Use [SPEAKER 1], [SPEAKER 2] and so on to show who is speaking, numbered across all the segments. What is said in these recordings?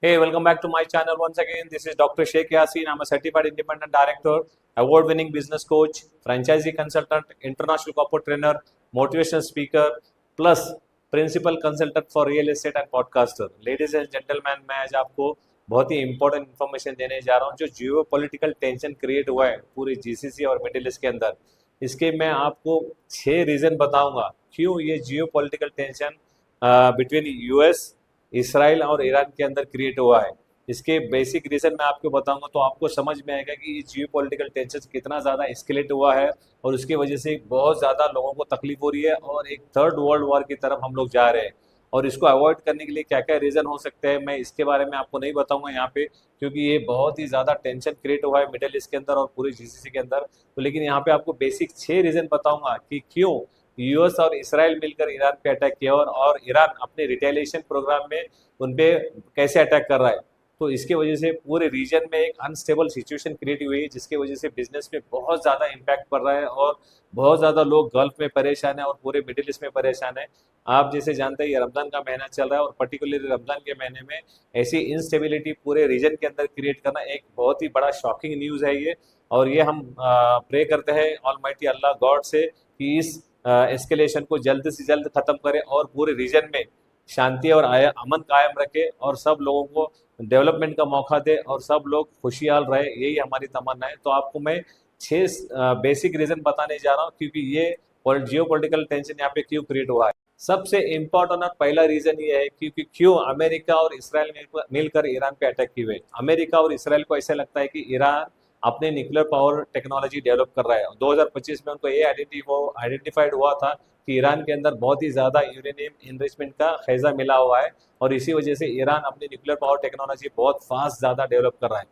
[SPEAKER 1] Hey, welcome back to my channel once again. This is Dr. Sheikh Yasin. I'm a certified independent director, award-winning business coach, franchisee consultant, international corporate trainer, motivational speaker, plus principal consultant for real estate and podcaster. Ladies and gentlemen, मैं आज आपको बहुत ही important information देने जा रहा हूँ जो जियो political tension create हुआ है पूरी जीसीसी और मिडिल ईस्ट के अंदर। इसके मैं आपको 6 रीज़न बताऊंगा क्यों ये जियो political tension between US, Israel और ईरान के अंदर क्रिएट हुआ है। इसके बेसिक रीजन मैं आपको बताऊंगा तो आपको समझ में आएगा कि ये जियो पॉलिटिकल टेंशन कितना ज़्यादा एस्केलेट हुआ है और उसकी वजह से बहुत ज़्यादा लोगों को तकलीफ हो रही है और एक थर्ड वर्ल्ड वॉर की तरफ हम लोग जा रहे हैं। और इसको अवॉइड करने के लिए क्या क्या रीज़न हो सकते हैं मैं इसके बारे में आपको नहीं बताऊंगा यहाँ पे, क्योंकि ये बहुत ही ज़्यादा टेंशन क्रिएट हुआ है मिडिल ईस्ट के अंदर और पूरी जीसीसी के अंदर। तो लेकिन यहाँ पे आपको बेसिक 6 रीज़न बताऊंगा कि क्यों यूएस और इसराइल मिलकर ईरान पे अटैक किया और ईरान अपने रिटेलिएशन प्रोग्राम में उन पे कैसे अटैक कर रहा है। तो इसके वजह से पूरे रीजन में एक अनस्टेबल सिचुएशन क्रिएट हुई है जिसकी वजह से बिजनेस में बहुत ज़्यादा इम्पैक्ट पड़ रहा है और बहुत ज़्यादा लोग गल्फ में परेशान है और पूरे मिडिल ईस्ट में परेशान है। आप जैसे जानते हैं ये रमज़ान का महीना चल रहा है और पर्टिकुलरली रमज़ान के महीने में ऐसी इंस्टेबिलिटी पूरे रीजन के अंदर क्रिएट करना एक बहुत ही बड़ा शॉकिंग न्यूज़ है ये। और ये हम प्रे करते हैं ऑलमाइटी अल्लाह गॉड से कि इस एस्केलेशन को जल्द से जल्द खत्म करे और पूरे रीजन में शांति और अमन कायम रखे और सब लोगों को डेवलपमेंट का मौका दे और सब लोग खुशहाल रहे, यही हमारी तमन्ना है। तो आपको मैं 6 बेसिक रीजन बताने जा रहा हूँ क्योंकि ये जियो पोलिटिकल टेंशन यहाँ पे क्यों क्रिएट हुआ है। सबसे इम्पोर्टेंट और पहला रीजन ये है क्योंकि क्यों अमेरिका और इसराइल मिलकर ईरान पे अटैक किए हुए। अमेरिका और इसराइल को ऐसा लगता है कि ईरान अपने न्यूक्लियर पावर टेक्नोलॉजी डेवलप कर रहा है। 2025 में उनको ये आइडेंटिफाइड हुआ था कि ईरान के अंदर बहुत ही ज़्यादा यूरेनियम इनरिचमेंट का खैजा मिला हुआ है और इसी वजह से ईरान अपनी न्यूक्लियर पावर टेक्नोलॉजी बहुत फास्ट ज़्यादा डेवलप कर रहा है।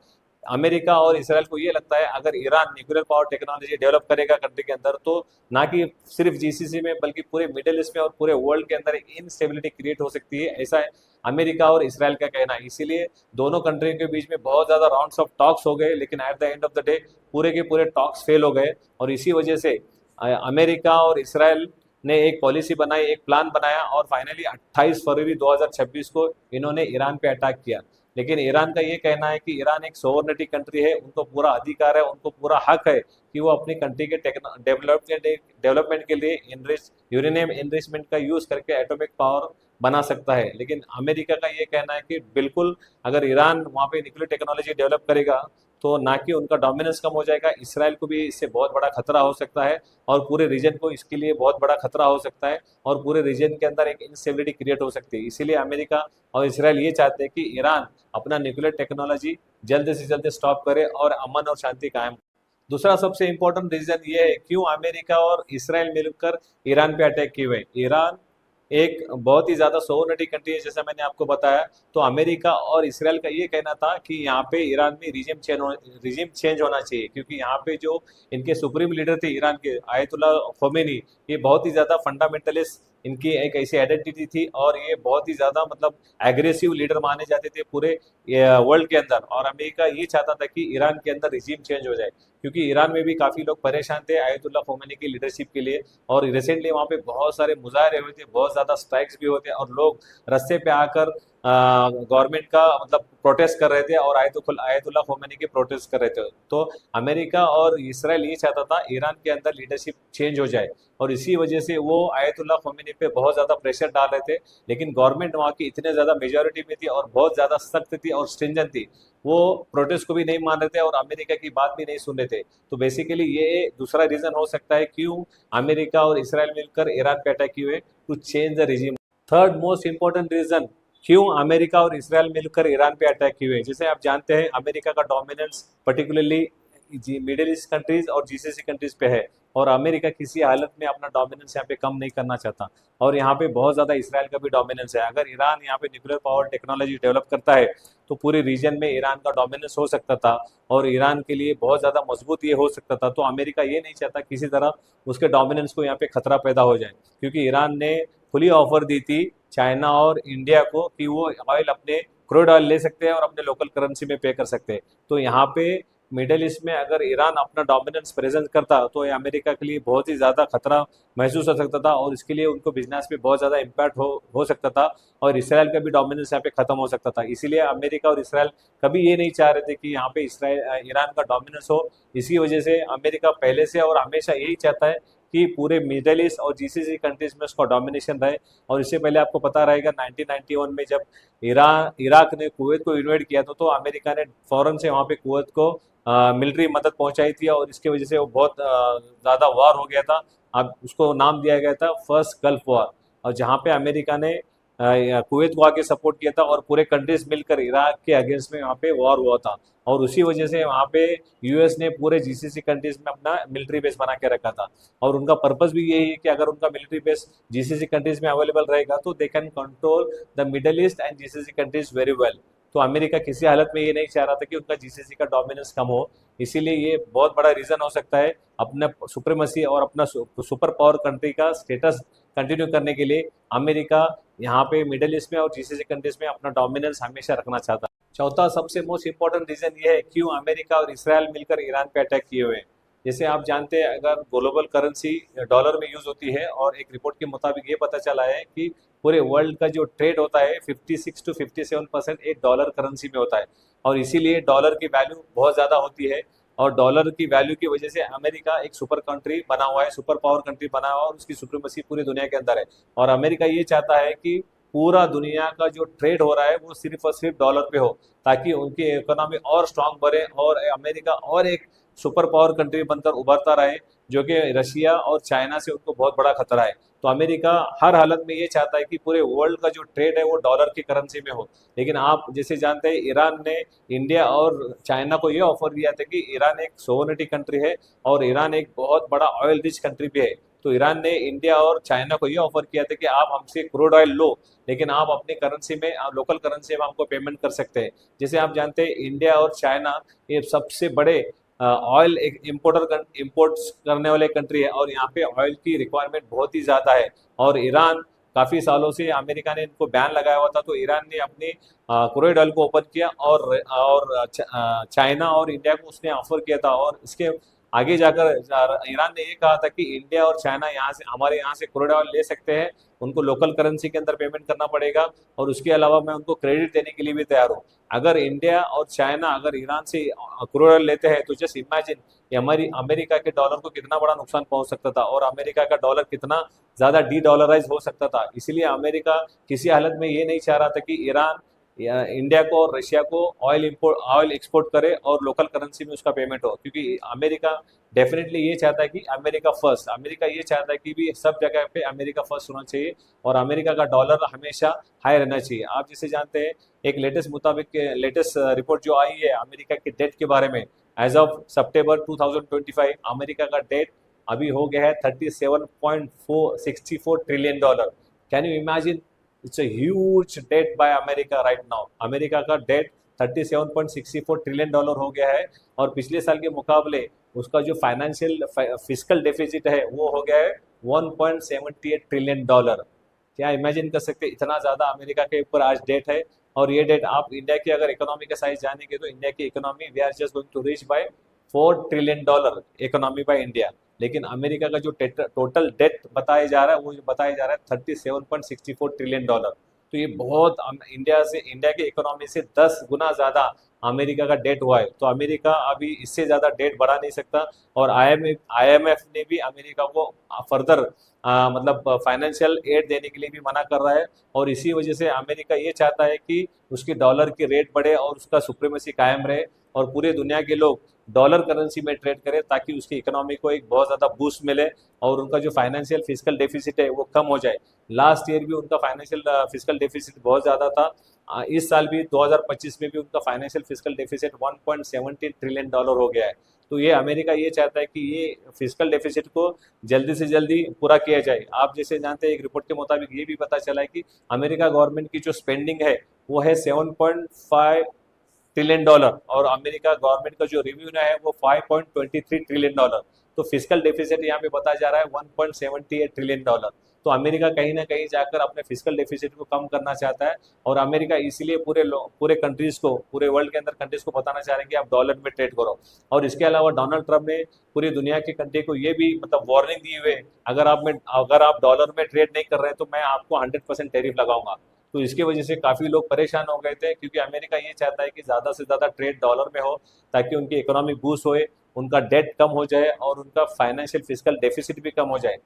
[SPEAKER 1] अमेरिका और इसराइल को ये लगता है अगर Iran nuclear power technology develop करेगा कंट्री के अंदर तो ना कि सिर्फ जीसीसी में बल्कि पूरे मिडिल ईस्ट में और पूरे वर्ल्ड के अंदर एक इनस्टेबिलिटी क्रिएट हो सकती है, ऐसा है अमेरिका और इसराइल का कहना है। इसीलिए दोनों कंट्री के बीच में बहुत ज़्यादा राउंड्स ऑफ टॉक्स हो गए लेकिन at the end of the day पूरे के पूरे टॉक्स फेल हो गए और इसी वजह से अमेरिका और इसराइल ने एक पॉलिसी बनाई, एक प्लान बनाया और फाइनली 28 फरवरी 2026 को इन्होंने ईरान पे अटैक किया। लेकिन ईरान का ये कहना है कि ईरान एक सोवरेनिटी कंट्री है, उनको पूरा अधिकार है, उनको पूरा हक है कि वो अपनी कंट्री के डेवलपमेंट के लिए यूरेनियम इनरिचमेंट का यूज़ करके एटॉमिक पावर बना सकता है। लेकिन अमेरिका का ये कहना है कि बिल्कुल अगर ईरान वहाँ पे न्यूक्लियर टेक्नोलॉजी डेवलप करेगा तो ना कि उनका डोमिनेंस कम हो जाएगा, इसराइल को भी इससे बहुत बड़ा खतरा हो सकता है और पूरे रीजन को इसके लिए बहुत बड़ा खतरा हो सकता है और पूरे रीजन के अंदर एक इंस्टेबिलिटी क्रिएट हो सकती है। इसीलिए अमेरिका और इसराइल ये चाहते हैं कि ईरान अपना न्यूक्लियर टेक्नोलॉजी जल्द से जल्द स्टॉप करे और अमन और शांति कायम। दूसरा सबसे इंपॉर्टेंट रीजन ये है क्यों अमेरिका और इसराइल मिलकर ईरान पे अटैक किए हुए। ईरान एक बहुत ही ज़्यादा सोवरेनिटी कंट्री है जैसा मैंने आपको बताया। तो अमेरिका और इसराइल का ये कहना था कि यहाँ पे ईरान में रिजिम चेंज होना चाहिए क्योंकि यहाँ पे जो इनके सुप्रीम लीडर थे ईरान के आयतुल्ला खोमेनी, ये बहुत ही ज़्यादा फंडामेंटलिस्ट इनकी एक ऐसी आइडेंटिटी थी और ये बहुत ही ज़्यादा मतलब एग्रेसिव लीडर माने जाते थे पूरे वर्ल्ड के अंदर। और अमेरिका ये चाहता था कि ईरान के अंदर रिजीम चेंज हो जाए क्योंकि ईरान में भी काफ़ी लोग परेशान थे आयतुल्ला खोमेनी की लीडरशिप के लिए और रिसेंटली वहाँ पे बहुत सारे मुजाहरे हुए थे, बहुत ज़्यादा स्ट्राइक्स भी होते और लोग रास्ते पे आकर गवर्नमेंट का मतलब प्रोटेस्ट कर रहे थे और आयतुल्ला खोमेनी की प्रोटेस्ट कर रहे थे। तो अमेरिका और इसराइल ये चाहता था ईरान के अंदर लीडरशिप चेंज हो जाए और इसी वजह से वो आयतुल्ला खोमेनी पे बहुत ज़्यादा प्रेशर डाल रहे थे। लेकिन गवर्नमेंट वहाँ की इतने ज़्यादा मेजोरिटी में थी और बहुत ज़्यादा सख्त थी और स्ट्रिंजेंट थी, वो प्रोटेस्ट को भी नहीं मान रहे थे और अमेरिका की बात भी नहीं सुन रहे थे। तो बेसिकली ये दूसरा रीज़न हो सकता है क्यों अमेरिका और इसराइल मिलकर ईरान पे अटैक किए to change the regime. Third most important reason क्यों अमेरिका और इसराइल मिलकर ईरान पे अटैक किए। जैसे आप जानते हैं अमेरिका का dominance particularly Middle East countries और जीसीसी कंट्रीज पे है और अमेरिका किसी हालत में अपना डोमिनेंस यहाँ पे कम नहीं करना चाहता और यहाँ पे बहुत ज़्यादा इसराइल का भी डोमिनेंस है। अगर ईरान यहाँ पे न्यूक्लियर पावर टेक्नोलॉजी डेवलप करता है तो पूरे रीजन में ईरान का डोमिनेंस हो सकता था और ईरान के लिए बहुत ज़्यादा मजबूत ये हो सकता था। तो अमेरिका ये नहीं चाहता किसी तरह उसके डोमिनेंस को यहाँ पे खतरा पैदा हो जाए क्योंकि ईरान ने खुली ऑफर दी थी चाइना और इंडिया को कि वो ऑयल अपने क्रूड ऑयल ले सकते हैं और अपने लोकल करेंसी में पे कर सकते हैं। तो यहाँ पे मिडिल ईस्ट में अगर ईरान अपना डोमिनेंस प्रेजेंट करता तो ये अमेरिका के लिए बहुत ही ज़्यादा खतरा महसूस हो सकता था, और इसके लिए उनको बिजनेस पे बहुत ज़्यादा इम्पैक्ट हो सकता था, और इसराइल का भी डोमिनेंस यहाँ पे खत्म हो सकता था। इसीलिए अमेरिका और इसराइल कभी ये नहीं चाह रहे थे कि यहाँ पे इसराइल ईरान का डोमिनेंस हो। इसी वजह से अमेरिका पहले से और हमेशा यही चाहता है कि पूरे मिडिल ईस्ट और जीसीसी कंट्रीज में उसका डोमिनेशन रहे। और इससे पहले आपको पता रहेगा 1991 में जब इराक ने कुवैत को इन्वेड किया था, तो अमेरिका ने फौरन से वहाँ पे कुवैत को मिलिट्री मदद पहुंचाई थी, और इसकी वजह से वो बहुत ज़्यादा वार हो गया था। अब उसको नाम दिया गया था फर्स्ट गल्फ वार, और जहाँ पे अमेरिका ने कुवैत को आके सपोर्ट किया था, और पूरे कंट्रीज मिलकर इराक के अगेंस्ट में वहाँ पे वॉर हुआ था। और उसी वजह से वहाँ पे यूएस ने पूरे जीसीसी कंट्रीज में अपना मिलिट्री बेस बना के रखा था। और उनका पर्पस भी यही है कि अगर उनका मिलिट्री बेस जीसीसी कंट्रीज में अवेलेबल रहेगा तो they can control the middle east and GCC countries very well. तो अमेरिका किसी हालत में ये नहीं चाह रहा था कि उनका जीसीसी का डोमिनेंस कम हो। इसीलिए ये बहुत बड़ा रीजन हो सकता है अपना सुप्रीमेसी और अपना सुपर पावर कंट्री का स्टेटस कंटिन्यू करने के लिए अमेरिका यहाँ पे मिडिल ईस्ट में और जीसीसी कंट्रीज में अपना डोमिनेंस हमेशा रखना चाहता है। चौथा सबसे मोस्ट इंपॉर्टेंट रीजन ये है क्यों अमेरिका और इसराइल मिलकर ईरान पे अटैक किए हुए हैं। जैसे आप जानते हैं, अगर ग्लोबल करेंसी डॉलर में यूज होती है, और एक रिपोर्ट के मुताबिक ये पता चला है कि पूरे वर्ल्ड का जो ट्रेड होता है 56 to 57% एक डॉलर करेंसी में होता है, और इसीलिए डॉलर की वैल्यू बहुत ज़्यादा होती है। और डॉलर की वैल्यू की वजह से अमेरिका एक सुपर कंट्री बना हुआ है, सुपर पावर कंट्री बना हुआ है, और उसकी सुप्रीमेसी पूरी दुनिया के अंदर है। और अमेरिका ये चाहता है कि पूरा दुनिया का जो ट्रेड हो रहा है वो सिर्फ और सिर्फ डॉलर पे हो, ताकि उनकी इकोनॉमी और स्ट्रांग बढ़े, और अमेरिका और एक सुपर पावर कंट्री बनकर उभरता रहे, जो कि रशिया और चाइना से उनको बहुत बड़ा खतरा है। तो अमेरिका हर हालत में ये चाहता है कि पूरे वर्ल्ड का जो ट्रेड है वो डॉलर की करेंसी में हो। लेकिन आप जैसे जानते हैं, ईरान ने इंडिया और चाइना को ये ऑफर दिया था कि ईरान एक सोवरेनिटी कंट्री है, और ईरान एक बहुत बड़ा ऑयल रिच कंट्री भी है। तो ईरान ने इंडिया और चाइना को ये ऑफर किया था कि आप हमसे क्रूड ऑयल लो, लेकिन आप अपनी करेंसी में, आप लोकल करेंसी में हमको पेमेंट कर सकते हैं। जैसे आप जानते हैं, इंडिया और चाइना ये सबसे बड़े ऑयल इंपोर्ट करने वाले कंट्री है, और यहाँ पे ऑयल की रिक्वायरमेंट बहुत ही ज़्यादा है। और ईरान काफ़ी सालों से अमेरिका ने इनको बैन लगाया हुआ था, तो ईरान ने अपनी क्रूड ऑयल को ओपन किया, और चाइना और इंडिया को उसने ऑफर किया था। और इसके आगे जाकर ईरान ने ये कहा था कि इंडिया और चाइना यहाँ से, हमारे यहाँ से क्रूड ऑयल ले सकते हैं, उनको लोकल करेंसी के अंदर पेमेंट करना पड़ेगा, और उसके अलावा मैं उनको क्रेडिट देने के लिए भी तैयार हूँ। अगर इंडिया और चाइना अगर ईरान से क्रूड ऑयल लेते हैं, तो जस्ट इमेजिन कि हमारी अमेरिका के डॉलर को कितना बड़ा नुकसान पहुंच सकता था, और अमेरिका का डॉलर कितना ज़्यादा डी डॉलराइज हो सकता था। इसीलिए अमेरिका किसी हालत में ये नहीं चाह रहा था कि ईरान या इंडिया को और रशिया को ऑयल एक्सपोर्ट करे और लोकल करेंसी में उसका पेमेंट हो, क्योंकि अमेरिका डेफिनेटली ये चाहता है कि अमेरिका फर्स्ट, अमेरिका ये चाहता है कि भी सब जगह पे अमेरिका फर्स्ट होना चाहिए, और अमेरिका का डॉलर हमेशा हाई रहना चाहिए। आप जिसे जानते हैं, एक लेटेस्ट रिपोर्ट जो आई है अमेरिका के डेट के बारे में, एज ऑफ सितंबर 2025 अमेरिका का डेट अभी हो गया है $37.64 trillion. Can you imagine? Its a huge debt by America right now. America का डेट $37.64 ट्रिलियन हो गया है, और पिछले साल के मुकाबले उसका जो फाइनेंशियल फिजिकल डेफिसिट है वो हो गया है $1.78 ट्रिलियन। क्या इमेजिन कर सकते हैं, इतना ज़्यादा अमेरिका के ऊपर आज डेट है। और ये डेट आप इंडिया की अगर इकोनॉमी का साइज जानेंगे, तो इंडिया की economy we are just going to reach by $4 trillion economy by India. लेकिन अमेरिका का जो टोटल डेट बताया जा रहा है, वो जो बताया जा रहा है $37.64 ट्रिलियन। तो ये बहुत इंडिया की इकोनॉमी से 10 गुना ज़्यादा अमेरिका का डेट हुआ है। तो अमेरिका अभी इससे ज़्यादा डेट बढ़ा नहीं सकता, और आईएमएफ ने भी अमेरिका को फर्दर मतलब फाइनेंशियल एड देने के लिए भी मना कर रहा है। और इसी वजह से अमेरिका ये चाहता है कि उसकी डॉलर की रेट बढ़े और उसका सुप्रीमेसी कायम रहे, और पूरे दुनिया के लोग डॉलर करेंसी में ट्रेड करें, ताकि उसकी इकोनॉमी को एक बहुत ज़्यादा बूस्ट मिले, और उनका जो फाइनेंशियल फिजिकल डेफिसिट है वो कम हो जाए। लास्ट ईयर भी उनका फाइनेंशियल फिजिकल डेफिसिट बहुत ज़्यादा था। इस साल भी 2025 में भी उनका फाइनेंशियल फिजिकल डेफिसिट $1.17 ट्रिलियन हो गया है। तो ये अमेरिका ये चाहता है कि ये फिजिकल डेफिसिट को जल्दी से जल्दी पूरा किया जाए। आप जैसे जानते हैं, एक रिपोर्ट के मुताबिक ये भी पता चला है कि अमेरिका गवर्नमेंट की जो स्पेंडिंग है वो है $7.5 ट्रिलियन, और अमेरिका गवर्नमेंट का जो रेवेन्यू है वो $5.23 ट्रिलियन। तो फिजिकल डेफिसिट यहाँ पे बताया जा रहा है $1.78 ट्रिलियन। तो अमेरिका कहीं ना कहीं जाकर अपने फिजिकल डेफिसिट को कम करना चाहता है। और अमेरिका इसलिए पूरे कंट्रीज को, पूरे वर्ल्ड के अंदर कंट्रीज को बताना चाह रहे हैं कि आप डॉलर में ट्रेड करो। और इसके अलावा डोनाल्ड ट्रंप ने पूरी दुनिया की कंट्री को ये भी मतलब वार्निंग दी हुई है, अगर आप डॉलर में ट्रेड नहीं कर रहे हैं तो मैं आपको 100% टैरिफ लगाऊंगा। तो इसकी वजह से काफी लोग परेशान हो गए थे, क्योंकि अमेरिका ये चाहता है कि ज्यादा से ज्यादा ट्रेड डॉलर में हो, ताकि उनकी इकोनॉमी बूस्ट होए, उनका डेट कम हो जाए और उनका फाइनेंशियल फिजिकल डेफिसिट भी कम हो जाए।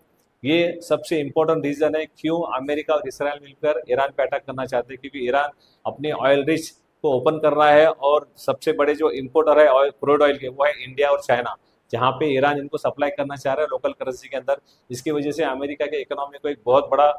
[SPEAKER 1] ये सबसे इंपॉर्टेंट रीजन है क्यों अमेरिका और इसराइल मिलकर ईरान पे अटैक करना चाहते हैं, क्योंकि ईरान अपने ऑयल रिच को ओपन कर रहा है और सबसे बड़े जो इम्पोर्टर है ऑयल, क्रूड ऑयल के, वो है इंडिया और चाइना, जहाँ पे ईरान इनको सप्लाई करना चाह रहा है लोकल करेंसी के अंदर। इसकी वजह से अमेरिका के इकोनॉमी को एक बहुत बड़ा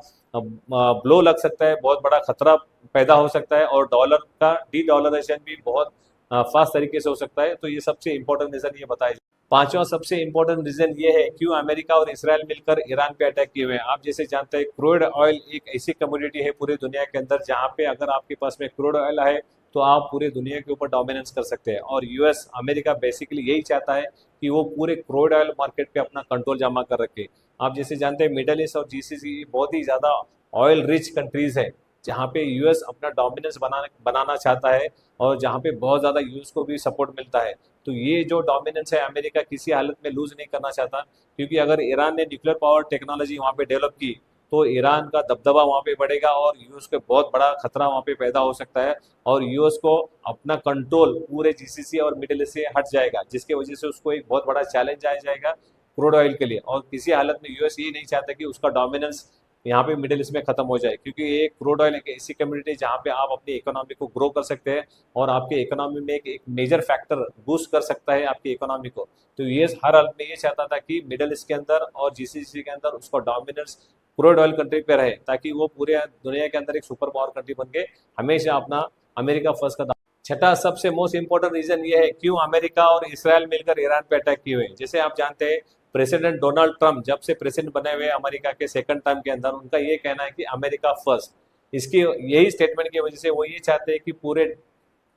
[SPEAKER 1] ब्लो लग सकता है, बहुत बड़ा खतरा पैदा हो सकता है, और डॉलर का डी डॉलराइजेशन भी बहुत फास्ट तरीके से हो सकता है। तो ये सबसे इंपॉर्टेंट रीजन ये बताया। पांचवा सबसे इंपॉर्टेंट रीजन ये है क्यों अमेरिका और इसराइल मिलकर ईरान पे अटैक किए हुए हैं। आप जैसे जानते हैं क्रूड ऑयल एक ऐसी कमोडिटी है पूरी दुनिया के अंदर, जहाँ पे अगर आपके पास में क्रूड ऑयल है तो आप पूरे दुनिया के ऊपर डोमिनेंस कर सकते हैं। और यूएस, अमेरिका बेसिकली यही चाहता है कि वो पूरे क्रूड ऑयल मार्केट पे अपना कंट्रोल जमा कर रखे। आप जैसे जानते हैं मिडल ईस्ट और जीसीसी बहुत ही ज्यादा ऑयल रिच कंट्रीज है, जहाँ पे यूएस अपना डोमिनेंस बनाना चाहता है, और जहाँ पे बहुत ज़्यादा यूएस को भी सपोर्ट मिलता है। तो ये जो डोमिनेंस है अमेरिका किसी हालत में लूज नहीं करना चाहता, क्योंकि अगर ईरान ने न्यूक्लियर पावर टेक्नोलॉजी वहाँ पे डेवलप की तो ईरान का दबदबा वहाँ पे बढ़ेगा और यूएस को बहुत बड़ा खतरा वहाँ पे पैदा हो सकता है, और यूएस को अपना कंट्रोल पूरे जीसीसी और मिडिल ईस्ट से हट जाएगा, जिसकी वजह से उसको एक बहुत बड़ा चैलेंज आ जाएगा क्रूड ऑयल के लिए। और किसी हालत में यूएस ये नहीं चाहता कि उसका डोमिनेंस यहाँ पे मिडिल ईस्ट में खत्म हो जाए, क्योंकि ये क्रूड ऑयल एक ऐसी कम्युनिटी है जहाँ पे आप अपनी इकोनॉमी को ग्रो कर सकते हैं, और आपके इकोनॉमी में एक मेजर फैक्टर बूस्ट कर सकता है आपकी इकोनॉमी को। तो ये हर हाल में ये चाहता था कि मिडिल ईस्ट के अंदर और जीसीसी के अंदर उसको डोमिनेंस क्रूड ऑयल कंट्री पे रहे, ताकि वो पूरे दुनिया के अंदर एक सुपर पावर कंट्री बन के हमेशा अपना अमेरिका फर्स्ट का। छठा सबसे मोस्ट इंपॉर्टेंट रीजन ये है क्यों अमेरिका और इसराइल मिलकर ईरान पे अटैक किए हुए हैं। जैसे आप जानते हैं प्रेसिडेंट डोनाल्ड ट्रंप जब से प्रेसिडेंट बने हुए अमेरिका के सेकंड टर्म के अंदर, उनका ये कहना है कि अमेरिका फर्स्ट। इसकी यही स्टेटमेंट की वजह से वो ये चाहते हैं कि पूरे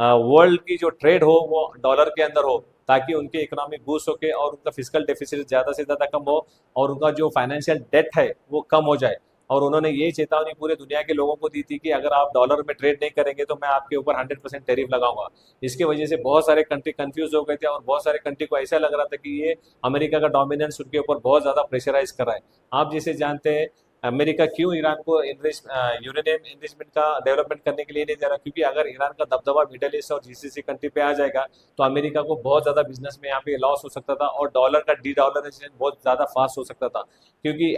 [SPEAKER 1] वर्ल्ड की जो ट्रेड हो वो डॉलर के अंदर हो, ताकि उनकी इकोनॉमी बूस्ट होके और उनका फिजिकल डेफिसिट ज्यादा से ज्यादा कम हो, और उनका जो फाइनेंशियल डेट है वो कम हो जाए। और उन्होंने यही चेतावनी पूरे दुनिया के लोगों को दी थी कि अगर आप डॉलर में ट्रेड नहीं करेंगे तो मैं आपके ऊपर 100% टैरिफ लगाऊंगा। इसकी वजह से बहुत सारे कंट्री कंफ्यूज हो गए थे, और बहुत सारे कंट्री को ऐसा लग रहा था कि ये अमेरिका का डोमिनेंस उनके ऊपर बहुत ज्यादा प्रेशराइज कर रहा है। आप जैसे जानते हैं अमेरिका क्यों ईरान को यूरेनियम इन्वेस्टमेंट का डेवलपमेंट करने के लिए नहीं दे रहा, क्योंकि अगर ईरान का दबदबा मिडल ईस्ट और जीसीसी कंट्री पे आ जाएगा तो अमेरिका को बहुत ज्यादा बिजनेस में यहाँ पे लॉस हो सकता था, और डॉलर का डी डॉलराइजेशन बहुत ज्यादा फास्ट हो सकता था, क्योंकि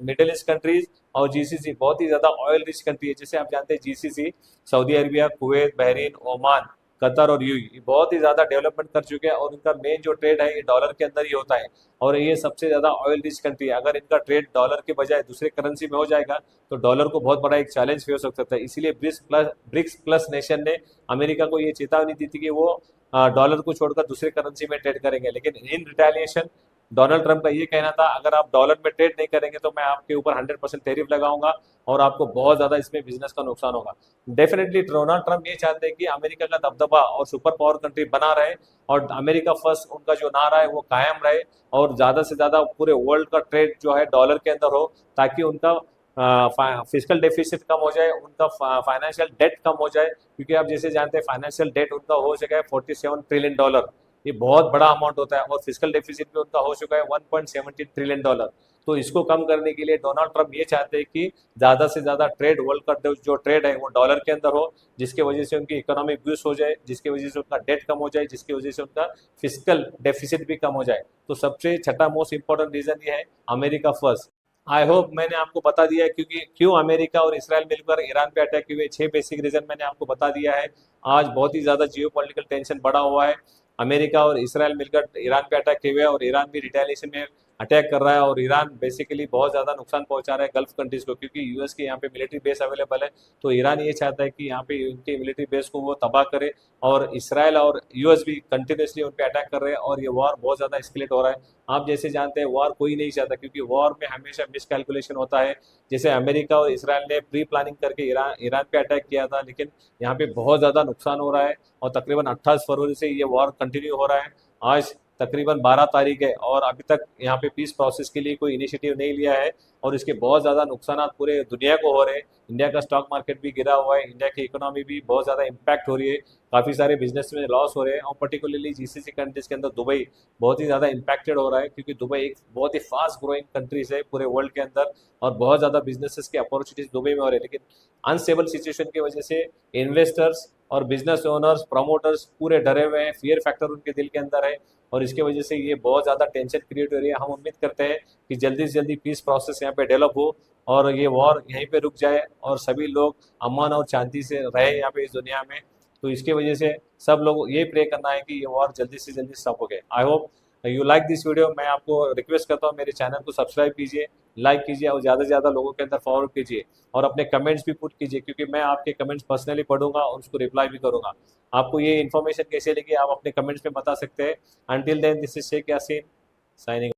[SPEAKER 1] मिडल ईस्ट कंट्रीज और जीसीसी बहुत ही ज्यादा ऑयल रिच कंट्री है। जैसे आप जानते हैं GCC Saudi Arabia, Kuwait, Bahrain, Oman, Qatar और यूएई बहुत ही ज्यादा डेवलपमेंट कर चुके हैं, और उनका मेन जो ट्रेड है ये डॉलर के अंदर ही होता है, और ये सबसे ज्यादा ऑयल रिच कंट्री है। अगर इनका ट्रेड डॉलर के बजाय दूसरे करेंसी में हो जाएगा तो डॉलर को बहुत बड़ा एक चैलेंज फेस हो सकता है। इसीलिए ब्रिक्स प्लस नेशन ने अमेरिका को ये चेतावनी दी थी कि वो डॉलर को छोड़कर दूसरे करेंसी में ट्रेड करेंगे, लेकिन इन रिटेलिएशन डोनाल्ड ट्रंप का ये कहना था अगर आप डॉलर में ट्रेड नहीं करेंगे तो मैं आपके ऊपर 100% टैरिफ लगाऊंगा, और आपको बहुत ज्यादा इसमें बिजनेस का नुकसान होगा। डेफिनेटली डोनाल्ड ट्रंप ये चाहते हैं कि अमेरिका का दबदबा और सुपर पावर कंट्री बना रहे, और अमेरिका फर्स्ट उनका जो नारा है वो कायम रहे, और ज्यादा से ज्यादा पूरे वर्ल्ड का ट्रेड जो है डॉलर के अंदर हो, ताकि उनका फिजिकल डेफिसिट कम हो जाए, उनका फाइनेंशियल डेट कम हो जाए। क्योंकि आप जैसे जानते हैं फाइनेंशियल डेट उनका हो चुका है $47 ट्रिलियन, ये बहुत बड़ा अमाउंट होता है, और फिजिकल डेफिसिट भी उनका हो चुका है $1.17 ट्रिलियन। तो इसको कम करने के लिए डोनाल्ड ट्रंप ये चाहते हैं कि ज्यादा से ज्यादा ट्रेड, वर्ल्ड का जो ट्रेड है वो डॉलर के अंदर हो, जिसकी वजह से उनकी इकोनॉमी बूस्ट हो जाए, जिसकी वजह से उनका डेट कम हो जाए, जिसकी वजह से उनका फिजिकल डेफिसिट भी कम हो जाए। तो सबसे छठा मोस्ट इंपॉर्टेंट रीजन ये है अमेरिका फर्स्ट। आई होप मैंने आपको बता दिया है क्योंकि क्यों अमेरिका और इसराइल मिलकर ईरान पे अटैक हुए, 6 बेसिक रीजन मैंने आपको बता दिया है। आज बहुत ही ज्यादा जियो पॉलिटिकल टेंशन बढ़ा हुआ है, अमेरिका और इसराइल मिलकर ईरान पे अटैक किए हुए हैं, और ईरान भी रिटेलिएशन में अटैक कर रहा है, और ईरान बेसिकली बहुत ज्यादा नुकसान पहुंचा रहा है गल्फ कंट्रीज को, क्योंकि यूएस के यहाँ पे मिलिट्री बेस अवेलेबल है। तो ईरान ये चाहता है कि यहाँ पे उनके मिलिट्री बेस को वो तबाह करे, और इसराइल और यूएस भी कंटिन्यूसली उन पे अटैक कर रहे हैं, और ये वॉर बहुत ज्यादा एस्केलेट हो रहा है। आप जैसे जानते हैं वॉर कोई नहीं चाहता, क्योंकि वॉर में हमेशा मिसकैलकुलेशन होता है। जैसे अमेरिका और इसराइल ने प्री प्लानिंग करके ईरान ईरान पे अटैक किया था, लेकिन यहाँ पे बहुत ज्यादा नुकसान हो रहा है, और तकरीबन 28 फरवरी से ये वॉर कंटिन्यू हो रहा है। आज तकरीबन 12 तारीख है और अभी तक यहाँ पे पीस प्रोसेस के लिए कोई इनिशिएटिव नहीं लिया है और इसके बहुत ज़्यादा नुकसान पूरे दुनिया को हो रहे हैं। इंडिया का स्टॉक मार्केट भी गिरा हुआ है, इंडिया की इकोनॉमी भी बहुत ज़्यादा इम्पैक्ट हो रही है, काफ़ी सारे बिजनेस में लॉस हो रहे हैं और पर्टिकुलरली जीसीसी कंट्रीज के अंदर दुबई बहुत ही ज़्यादा इम्पैक्टेड हो रहा है क्योंकि दुबई एक बहुत ही फास्ट ग्रोइंग कंट्रीज है पूरे वर्ल्ड के अंदर और बहुत ज़्यादा बिजनेसेस के अपॉर्चुनिटीज दुबई में हो रहे हैं। लेकिन अनस्टेबल सिचुएशन की वजह से इन्वेस्टर्स और बिजनेस ओनर्स प्रमोटर्स पूरे डरे हुए हैं, फियर फैक्टर उनके दिल के अंदर है और इसके वजह से ये बहुत ज़्यादा टेंशन क्रिएट हो रही है। हम उम्मीद करते हैं कि जल्दी से जल्दी पीस प्रोसेस यहाँ पे डेवलप हो और ये वॉर यहीं पे रुक जाए और सभी लोग अमन और शांति से रहे यहाँ पे इस दुनिया में। तो इसके वजह से सब लोग ये प्रे करना है कि ये वॉर जल्दी से जल्दी स्टॉप हो गए। I hope you like this video. मैं आपको रिक्वेस्ट करता हूँ मेरे चैनल को सब्सक्राइब कीजिए, लाइक कीजिए और ज़्यादा से ज़्यादा लोगों के अंदर फॉरवर्ड कीजिए और अपने कमेंट्स भी पुट कीजिए क्योंकि मैं आपके कमेंट्स पर्सनली पढ़ूंगा और उसको रिप्लाई भी करूंगा। आपको ये इन्फॉर्मेशन कैसे लगी आप अपने कमेंट्स में बता सकते हैं। Until then this is Sheikh Yasin signing.